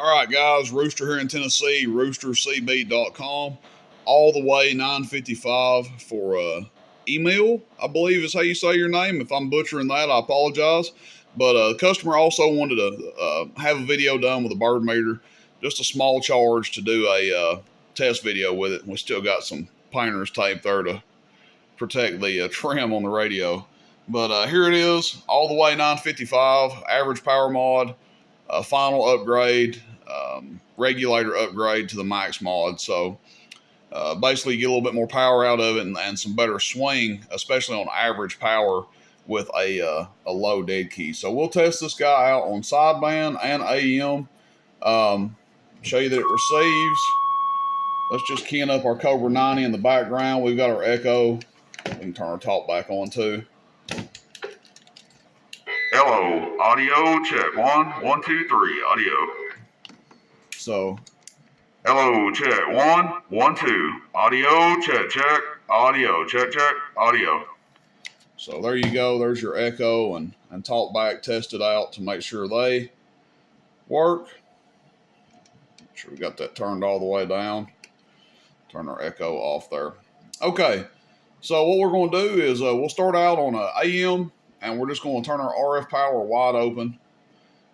All right, guys, Rooster here in Tennessee, roostercb.com, all the way 955 for Emil, I believe is how you say your name. If I'm butchering that, I apologize. But the customer also wanted to have a video done with a bird meter, just a small charge to do a test video with it. We still got some painter's tape there to protect the trim on the radio. But here it is, all the way 955, average power mod, final upgrade, regulator upgrade to the max mod. So basically, you get a little bit more power out of it and some better swing, especially on average power with a low dead key. So we'll test this guy out on sideband and AM. Show you that it receives. Let's just keying up our Cobra 90 in the background. We've got our echo. We can turn our talk back on too. Hello, audio check. 1, 1, 2, 3, audio. So, hello, check. 1, 1, 2, audio check, audio check, audio. So there you go. There's your echo and talk back. Test it out to make sure they work. Make sure we got that turned all the way down. Turn our echo off there. Okay. So what we're going to do is we'll start out on a AM, and we're just going to turn our RF power wide open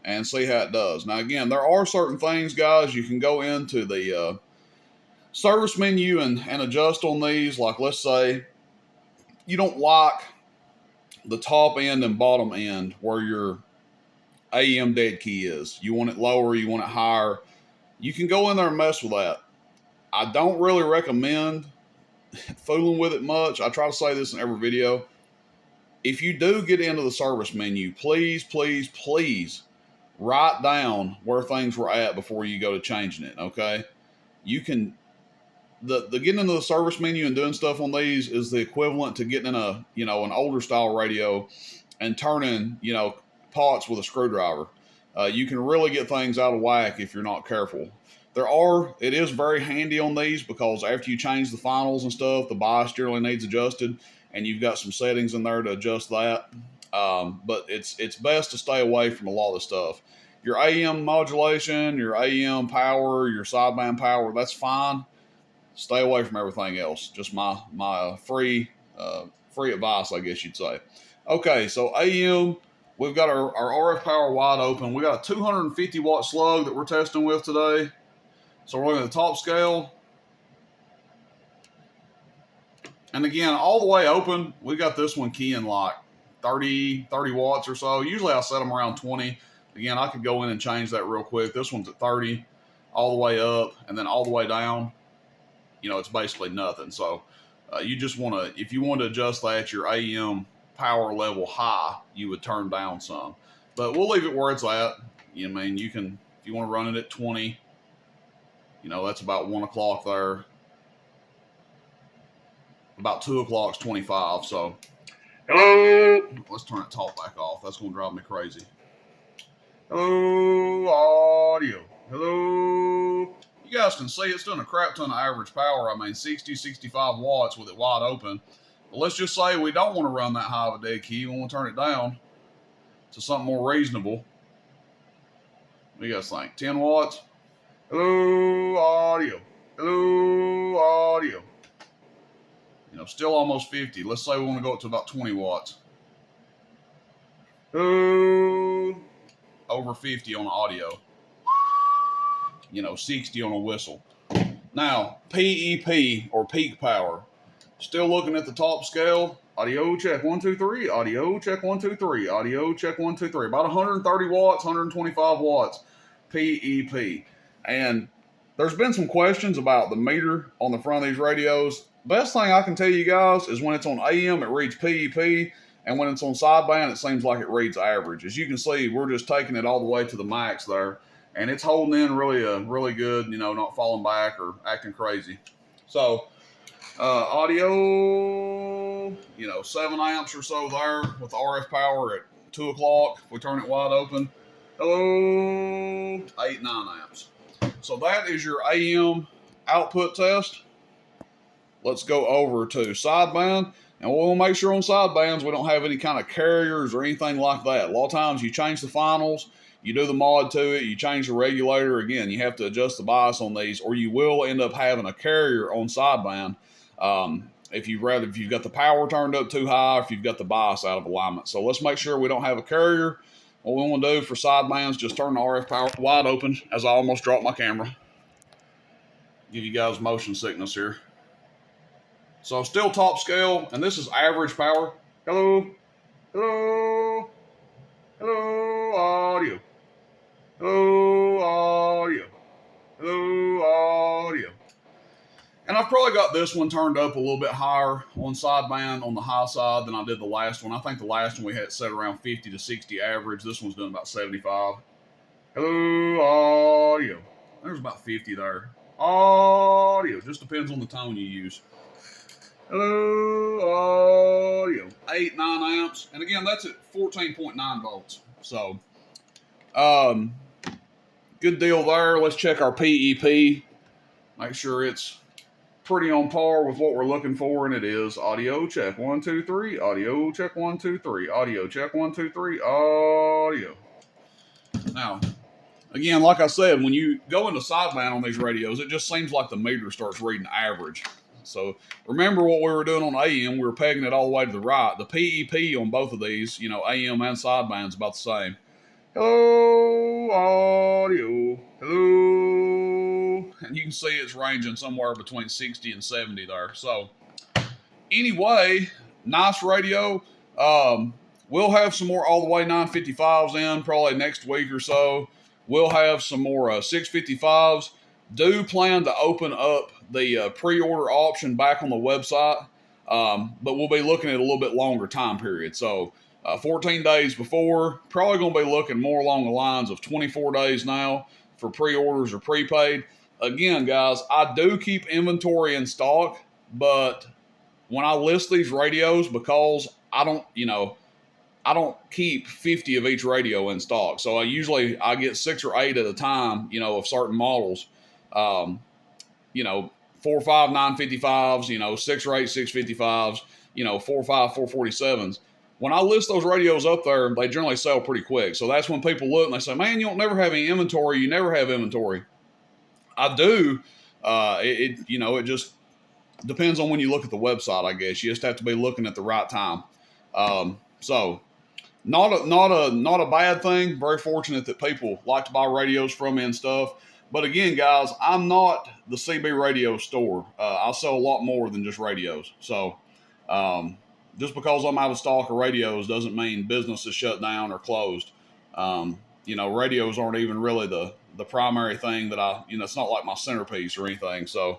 and see how it does. Now, again, there are certain things, guys, you can go into the service menu and adjust on these. Like, let's say you don't like the top end and bottom end where your AM dead key is. You want it lower, you want it higher. You can go in there and mess with that. I don't really recommend fooling with it much. I try to say this in every video. If you do get into the service menu, please, please, please write down where things were at before you go to changing it, okay? You can, the getting into the service menu and doing stuff on these is the equivalent to getting in an older style radio and turning, pots with a screwdriver. You can really get things out of whack if you're not careful. It is very handy on these because after you change the finals and stuff, the bias generally needs adjusted, and you've got some settings in there to adjust that. But it's best to stay away from a lot of the stuff. Your AM modulation, your AM power, your sideband power, that's fine. Stay away from everything else. Just my free advice, I guess you'd say. Okay, so AM, we've got our RF power wide open. We got a 250 watt slug that we're testing with today. So we're looking at the top scale. And again, all the way open, we got this one keying like 30 watts or so. Usually I set them around 20. Again, I could go in and change that real quick. This one's at 30, all the way up, and then all the way down. It's basically nothing. So you just want to, if you want to adjust that, your AM power level high, you would turn down some. But we'll leave it where it's at. You can, if you want to run it at 20, that's about 1 o'clock there. About 2 o'clock's 25. So, hello. Let's turn that talk back off. That's going to drive me crazy. Hello, audio. Hello. You guys can see it's doing a crap ton of average power. 60, 65 watts with it wide open. But let's just say we don't want to run that high of a dead key. We want to turn it down to something more reasonable. What do you guys think? 10 watts? Hello, audio. Hello, audio. Still almost 50. Let's say we want to go up to about 20 watts. Hello. Over 50 on audio. 60 on a whistle. Now, PEP or peak power. Still looking at the top scale. Audio check 1, 2, 3. Audio check 1, 2, 3. Audio check 1, 2, 3. About 130 watts, 125 watts. PEP. And there's been some questions about the meter on the front of these radios. Best thing I can tell you guys is when it's on AM, it reads PEP. And when it's on sideband, it seems like it reads average. As you can see, we're just taking it all the way to the max there. And it's holding in really good, not falling back or acting crazy. So, audio, 7 amps or so there with the RF power at 2 o'clock. If we turn it wide open, hello, 8, 9 amps. So that is your AM output test. Let's go over to sideband. And we'll make sure on sidebands we don't have any kind of carriers or anything like that. A lot of times you change the finals, you do the mod to it, you change the regulator. Again, you have to adjust the bias on these, or you will end up having a carrier on sideband. If you've got the power turned up too high, or if you've got the bias out of alignment. So let's make sure we don't have a carrier. What we want to do for sidebands, just turn the RF power wide open, as I almost dropped my camera. Give you guys motion sickness here. So still top scale, and this is average power. Hello, hello, hello, audio. Hello, audio. Hello, audio. And I've probably got this one turned up a little bit higher on sideband on the high side than I did the last one. I think the last one we had set around 50 to 60 average. This one's doing about 75. Hello, audio. There's about 50 there. Audio. Just depends on the tone you use. Hello, audio. 8, 9 amps. And again, that's at 14.9 volts. So, good deal there. Let's check our PEP. Make sure it's pretty on par with what we're looking for, and it is. Audio check 1 2 3. Audio check 1 2 3. Audio check 1 2 3. Audio. Now, again, like I said, when you go into sideband on these radios, it just seems like the meter starts reading average. So remember what we were doing on AM, we were pegging it all the way to the right. The PEP on both of these, AM and sideband is about the same. Hello, audio. Hello. And you can see it's ranging somewhere between 60 and 70 there. So anyway, nice radio. We'll have some more all the way 955s in probably next week or so. We'll have some more 655s. Do plan to open up the pre-order option back on the website, but we'll be looking at a little bit longer time period. So 14 days before, probably going to be looking more along the lines of 24 days now for pre-orders or prepaid. Again, guys, I do keep inventory in stock, but when I list these radios, because I don't keep 50 of each radio in stock. So I get 6 or 8 at a time, of certain models. 4 or 5 955s, 6 or 8 655s, 4 or 5 447s. When I list those radios up there, they generally sell pretty quick. So that's when people look and they say, man, you don't never have any inventory. You never have inventory. I do. It just depends on when you look at the website, I guess. You just have to be looking at the right time. So not a bad thing. Very fortunate that people like to buy radios from me and stuff. But again, guys, I'm not the CB radio store. I sell a lot more than just radios. So just because I'm out of stock of radios doesn't mean business is shut down or closed. Radios aren't even really the primary thing that it's not like my centerpiece or anything. So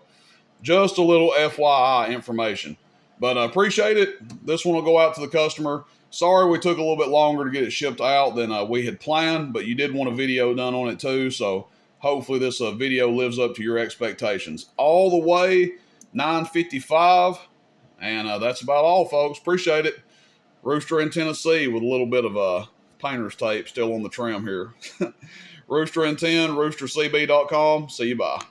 just a little FYI information. But I appreciate it. This one will go out to the customer. Sorry we took a little bit longer to get it shipped out than we had planned, but you did want a video done on it too. So hopefully this video lives up to your expectations. All the way 955. And that's about all, folks. Appreciate it. Rooster in Tennessee with a little bit of painter's tape still on the trim here. Rooster in 10, roostercb.com. See you, bye.